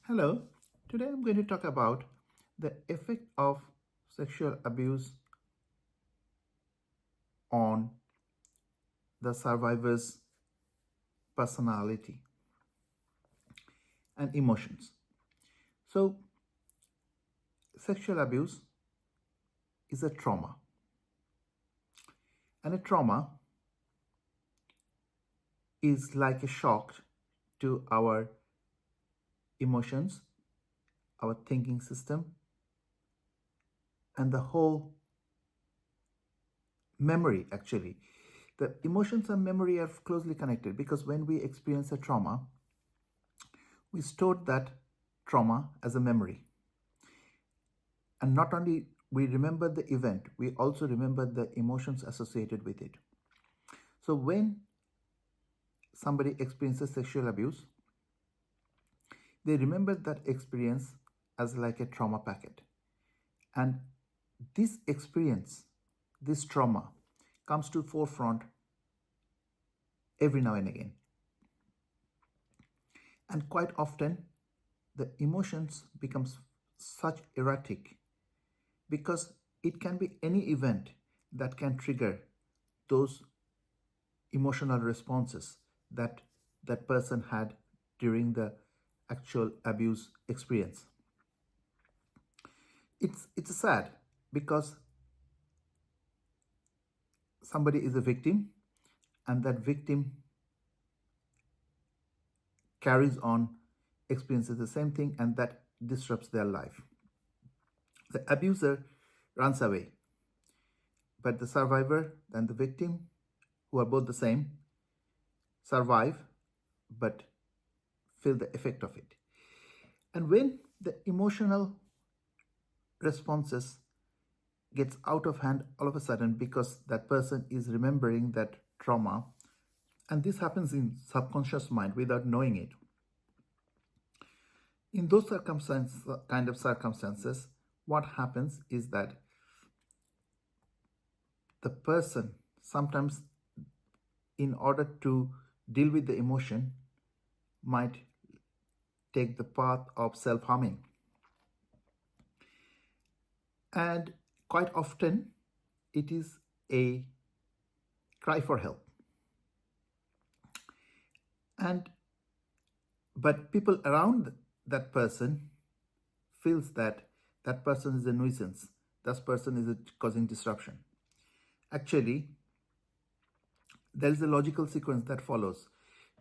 Hello, today I'm going to talk about the effect of sexual abuse on the survivor's personality and emotions. So, sexual abuse is a trauma, and a trauma is like a shock to our emotions, our thinking system, and the whole memory actually. The emotions and memory are closely connected because when we experience a trauma, we store that trauma as a memory. And not only we remember the event, we also remember the emotions associated with it. So when somebody experiences sexual abuse, they remember that experience as like a trauma packet. And this experience, this trauma, comes to forefront every now and again. And quite often, the emotions becomes such erratic because it can be any event that can trigger those emotional responses that that person had during the actual abuse experience. It's sad because somebody is a victim and that victim carries on experiences the same thing and that disrupts their life. The abuser runs away, but the survivor and the victim, who are both the same, survive but feel the effect of it. And when the emotional responses gets out of hand all of a sudden because that person is remembering that trauma, and this happens in subconscious mind without knowing it, in those circumstances, what happens is that the person sometimes, in order to deal with the emotion, might take the path of self-harming. And quite often it is a cry for help. And but people around that person feels that that person is a nuisance, that person is causing disruption. Actually, there is a logical sequence that follows,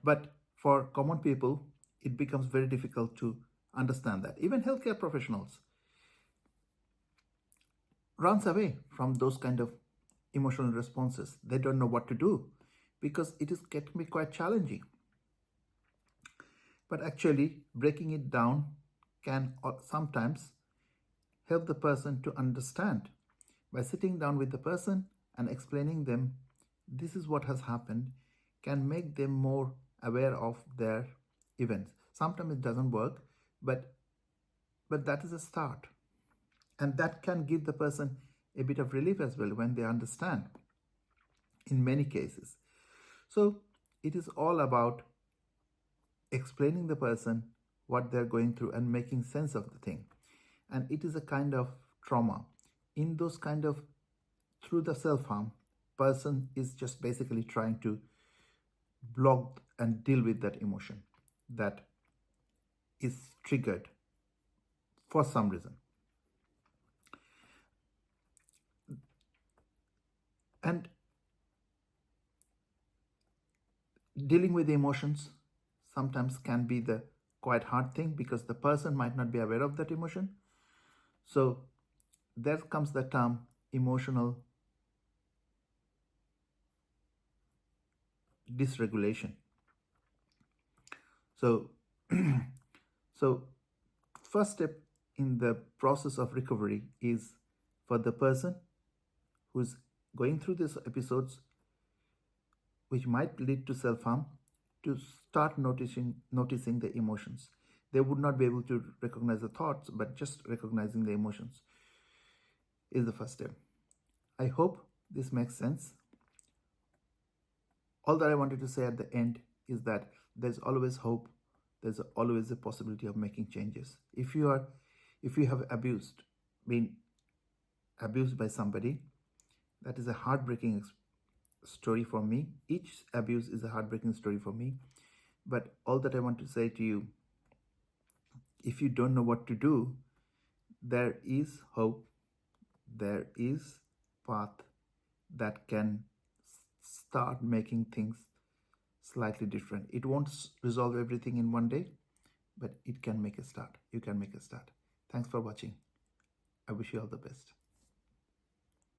but for common people it becomes very difficult to understand that. Even healthcare professionals runs away from those kind of emotional responses. They don't know what to do because can be quite challenging. But actually, breaking it down can sometimes help the person to understand by sitting down with the person and explaining them this is what has happened, can make them more aware of their events. Sometimes it doesn't work, but that is a start, and that can give the person a bit of relief as well when they understand in many cases. So it is all about explaining the person what they're going through and making sense of the thing. And it is a kind of trauma. In those kind of, through the self-harm, person is just basically trying to block and deal with that emotion that is triggered for some reason. And dealing with the emotions sometimes can be the quite hard thing because the person might not be aware of that emotion. So there comes the term emotional dysregulation. So so first step in the process of recovery is for the person who's going through these episodes which might lead to self-harm to start noticing the emotions. They would not be able to recognize the thoughts, but just recognizing the emotions is the first step. I hope this makes sense. All that I wanted to say at the end is that there's always hope. there's always a possibility of making changes. If you have been abused by somebody, that is a heartbreaking story for me. Each abuse is a heartbreaking story for me. But all that I want to say to you, if you don't know what to do, there is hope, there is path that can start making things slightly different. It won't resolve everything in one day, but it can make a start. You can make a start. Thanks for watching. I wish you all the best.